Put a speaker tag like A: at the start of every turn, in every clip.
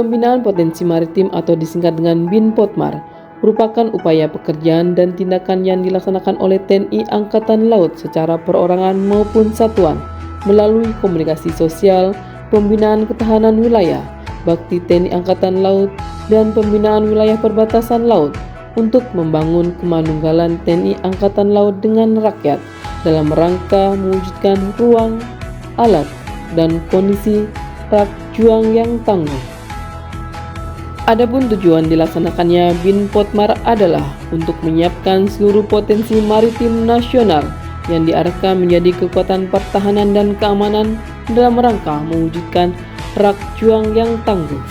A: Pembinaan Potensi Maritim atau disingkat dengan BINPOTMAR merupakan upaya pekerjaan dan tindakan yang dilaksanakan oleh TNI Angkatan Laut secara perorangan maupun satuan melalui komunikasi sosial, pembinaan ketahanan wilayah, bakti TNI Angkatan Laut, dan pembinaan wilayah perbatasan laut untuk membangun kemanunggalan TNI Angkatan Laut dengan rakyat dalam rangka mewujudkan ruang, alat, dan kondisi rak juang yang tangguh. Adapun tujuan dilaksanakannya BINPOTMAR adalah untuk menyiapkan seluruh potensi maritim nasional yang diarahkan menjadi kekuatan pertahanan dan keamanan dalam rangka mewujudkan rak juang yang tangguh.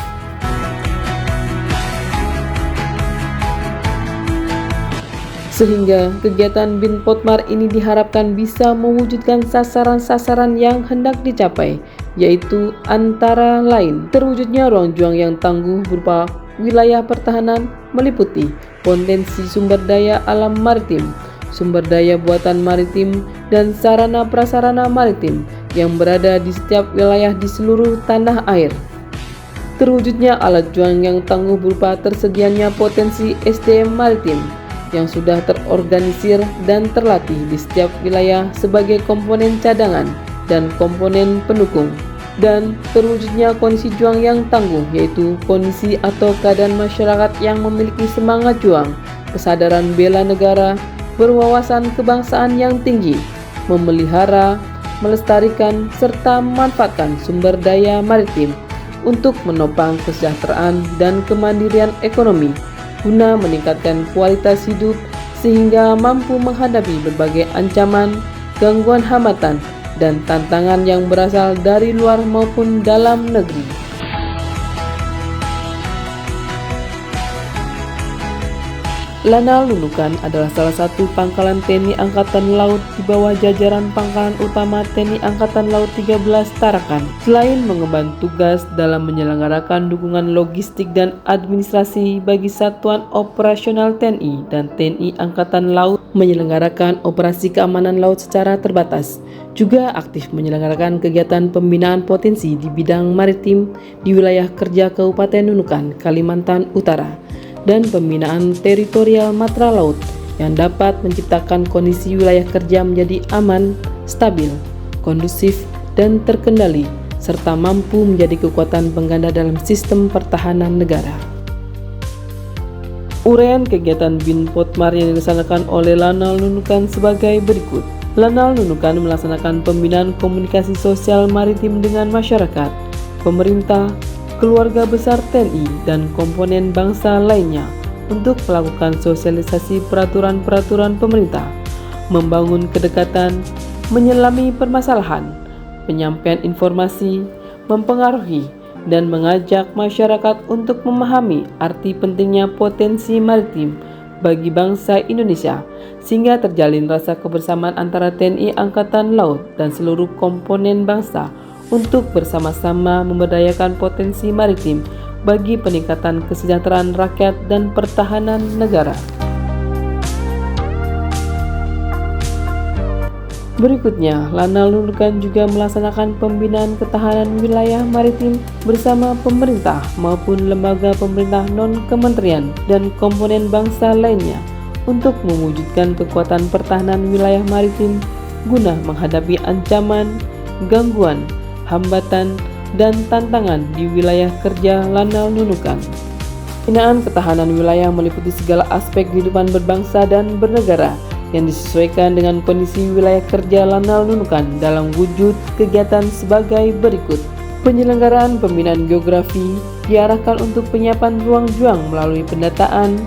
A: Sehingga kegiatan BINPOTMAR ini diharapkan bisa mewujudkan sasaran-sasaran yang hendak dicapai, yaitu antara lain terwujudnya ruang juang yang tangguh berupa wilayah pertahanan meliputi potensi sumber daya alam maritim, sumber daya buatan maritim, dan sarana prasarana maritim yang berada di setiap wilayah di seluruh tanah air. Terwujudnya alat juang yang tangguh berupa tersedianya potensi SDM maritim yang sudah terorganisir dan terlatih di setiap wilayah sebagai komponen cadangan dan komponen pendukung, dan terwujudnya kondisi juang yang tangguh yaitu kondisi atau keadaan masyarakat yang memiliki semangat juang, kesadaran bela negara, berwawasan kebangsaan yang tinggi, memelihara, melestarikan, serta memanfaatkan sumber daya maritim untuk menopang kesejahteraan dan kemandirian ekonomi guna meningkatkan kualitas hidup sehingga mampu menghadapi berbagai ancaman, gangguan hambatan, dan tantangan yang berasal dari luar maupun dalam negeri. Lanal Nunukan adalah salah satu pangkalan TNI Angkatan Laut di bawah jajaran Pangkalan Utama TNI Angkatan Laut 13 Tarakan. Selain mengemban tugas dalam menyelenggarakan dukungan logistik dan administrasi bagi satuan operasional TNI dan TNI Angkatan Laut menyelenggarakan operasi keamanan laut secara terbatas, juga aktif menyelenggarakan kegiatan pembinaan potensi di bidang maritim di wilayah kerja Kabupaten Nunukan, Kalimantan Utara, dan pembinaan teritorial matra laut yang dapat menciptakan kondisi wilayah kerja menjadi aman, stabil, kondusif, dan terkendali, serta mampu menjadi kekuatan pengganda dalam sistem pertahanan negara. Uraian kegiatan BINPOTMAR yang dilaksanakan oleh Lanal Nunukan sebagai berikut. Lanal Nunukan melaksanakan pembinaan komunikasi sosial maritim dengan masyarakat, pemerintah, keluarga besar TNI, dan komponen bangsa lainnya untuk melakukan sosialisasi peraturan-peraturan pemerintah, membangun kedekatan, menyelami permasalahan, penyampaian informasi, mempengaruhi, dan mengajak masyarakat untuk memahami arti pentingnya potensi maritim bagi bangsa Indonesia, sehingga terjalin rasa kebersamaan antara TNI Angkatan Laut dan seluruh komponen bangsa untuk bersama-sama memberdayakan potensi maritim bagi peningkatan kesejahteraan rakyat dan pertahanan negara. Berikutnya, Lanal Nunukan juga melaksanakan pembinaan ketahanan wilayah maritim bersama pemerintah maupun lembaga pemerintah non-kementerian dan komponen bangsa lainnya untuk mewujudkan kekuatan pertahanan wilayah maritim guna menghadapi ancaman, gangguan, hambatan, dan tantangan di wilayah kerja Lanal Nunukan. Pembinaan ketahanan wilayah meliputi segala aspek kehidupan berbangsa dan bernegara yang disesuaikan dengan kondisi wilayah kerja Lanal Nunukan dalam wujud kegiatan sebagai berikut. Penyelenggaraan pembinaan geografi diarahkan untuk penyiapan ruang juang melalui pendataan,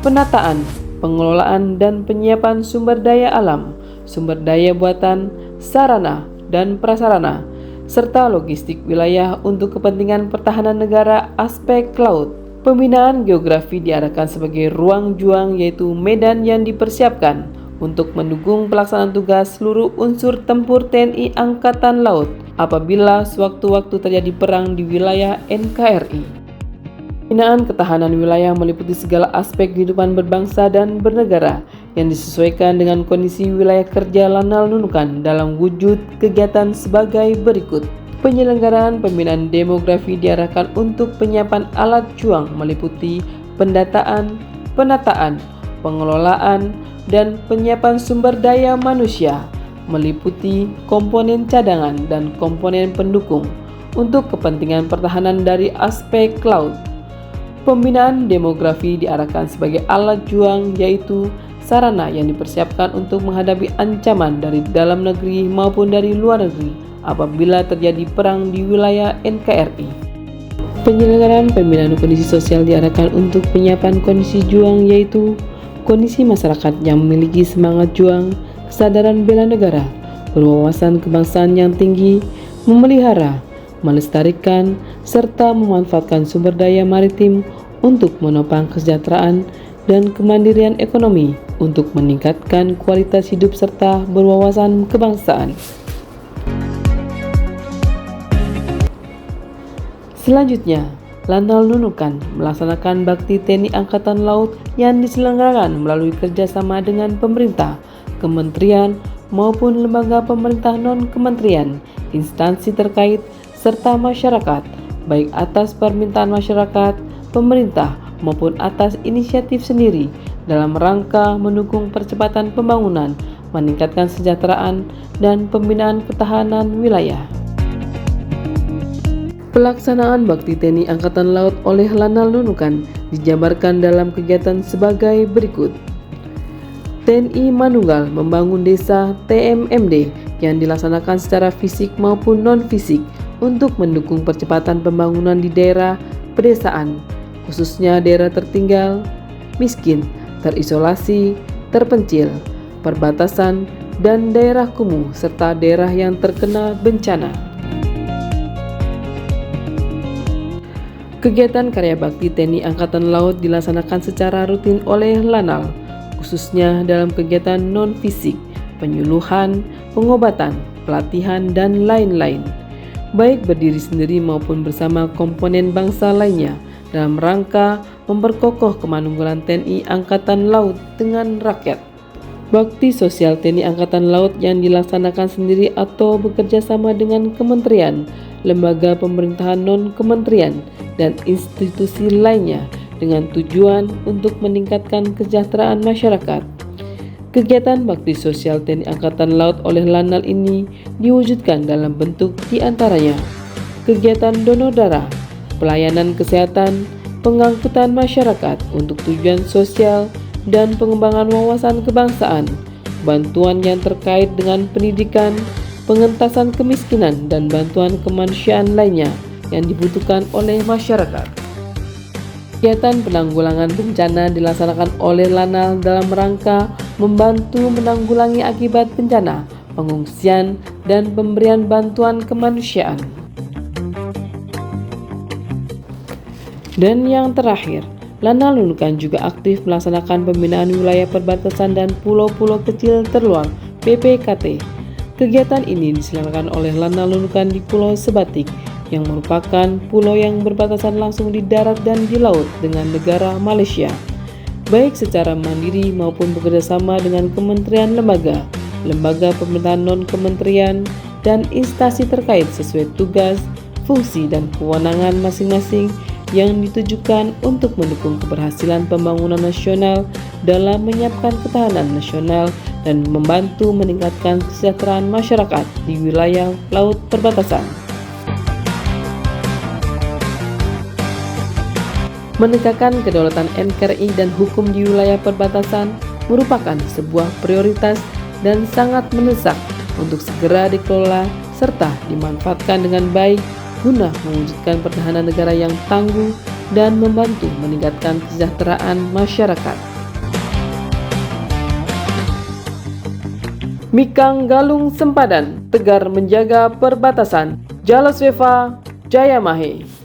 A: penataan, pengelolaan, dan penyiapan sumber daya alam, sumber daya buatan, sarana, dan prasarana, serta logistik wilayah untuk kepentingan pertahanan negara aspek laut. Pembinaan geografi diarahkan sebagai ruang juang, yaitu medan yang dipersiapkan untuk mendukung pelaksanaan tugas seluruh unsur tempur TNI Angkatan Laut apabila sewaktu-waktu terjadi perang di wilayah NKRI. Pembinaan ketahanan wilayah meliputi segala aspek kehidupan berbangsa dan bernegara yang disesuaikan dengan kondisi wilayah kerja Lanal Nunukan dalam wujud kegiatan sebagai berikut. Penyelenggaraan pembinaan demografi diarahkan untuk penyiapan alat juang meliputi pendataan, penataan, pengelolaan, dan penyiapan sumber daya manusia, meliputi komponen cadangan dan komponen pendukung untuk kepentingan pertahanan dari aspek laut. Pembinaan demografi diarahkan sebagai alat juang, yaitu sarana yang dipersiapkan untuk menghadapi ancaman dari dalam negeri maupun dari luar negeri apabila terjadi perang di wilayah NKRI. Penyelenggaraan pembinaan kondisi sosial diarahkan untuk penyiapan kondisi juang, yaitu kondisi masyarakat yang memiliki semangat juang, kesadaran bela negara, berwawasan kebangsaan yang tinggi, memelihara, melestarikan, serta memanfaatkan sumber daya maritim untuk menopang kesejahteraan dan kemandirian ekonomi untuk meningkatkan kualitas hidup serta berwawasan kebangsaan. Selanjutnya, Lanal Nunukan melaksanakan bakti TNI Angkatan Laut yang diselenggarakan melalui kerjasama dengan pemerintah, kementerian, maupun lembaga pemerintah non-kementerian, instansi terkait, serta masyarakat, baik atas permintaan masyarakat, pemerintah, maupun atas inisiatif sendiri dalam rangka mendukung percepatan pembangunan, meningkatkan kesejahteraan, dan pembinaan ketahanan wilayah. Pelaksanaan bakti TNI Angkatan Laut oleh Lanal Nunukan dijabarkan dalam kegiatan sebagai berikut. TNI Manunggal membangun desa TMMD yang dilaksanakan secara fisik maupun non-fisik untuk mendukung percepatan pembangunan di daerah pedesaan, khususnya daerah tertinggal, miskin, terisolasi, terpencil, perbatasan, dan daerah kumuh serta daerah yang terkena bencana. Kegiatan karya bakti TNI Angkatan Laut dilaksanakan secara rutin oleh Lanal, khususnya dalam kegiatan non-fisik, penyuluhan, pengobatan, pelatihan, dan lain-lain, baik berdiri sendiri maupun bersama komponen bangsa lainnya dalam rangka memperkokoh kemanunggalan TNI Angkatan Laut dengan rakyat. Bakti sosial TNI Angkatan Laut yang dilaksanakan sendiri atau bekerja sama dengan kementerian, lembaga pemerintahan non-kementerian, dan institusi lainnya dengan tujuan untuk meningkatkan kesejahteraan masyarakat. Kegiatan bakti sosial TNI Angkatan Laut oleh Lanal ini diwujudkan dalam bentuk diantaranya kegiatan donor darah, pelayanan kesehatan, pengangkutan masyarakat untuk tujuan sosial dan pengembangan wawasan kebangsaan, bantuan yang terkait dengan pendidikan, pengentasan kemiskinan, dan bantuan kemanusiaan lainnya yang dibutuhkan oleh masyarakat. Kegiatan penanggulangan bencana dilaksanakan oleh Lanal dalam rangka membantu menanggulangi akibat bencana, pengungsian, dan pemberian bantuan kemanusiaan. Dan yang terakhir, Lanal Nunukan juga aktif melaksanakan pembinaan wilayah perbatasan dan pulau-pulau kecil terluar (PPKT). Kegiatan ini diselenggarakan oleh Lanal Nunukan di Pulau Sebatik, yang merupakan pulau yang berbatasan langsung di darat dan di laut dengan negara Malaysia, baik secara mandiri maupun bekerjasama dengan kementerian lembaga pemerintahan non-kementerian, dan instansi terkait sesuai tugas, fungsi, dan kewenangan masing-masing yang ditujukan untuk mendukung keberhasilan pembangunan nasional dalam menyiapkan ketahanan nasional dan membantu meningkatkan kesejahteraan masyarakat di wilayah laut perbatasan. Menegakkan kedaulatan NKRI dan hukum di wilayah perbatasan merupakan sebuah prioritas dan sangat mendesak untuk segera dikelola serta dimanfaatkan dengan baik guna mewujudkan pertahanan negara yang tangguh dan membantu meningkatkan kesejahteraan masyarakat. Mikang Galung Sempadan, tegar menjaga perbatasan. Jalasweva Jayamahe.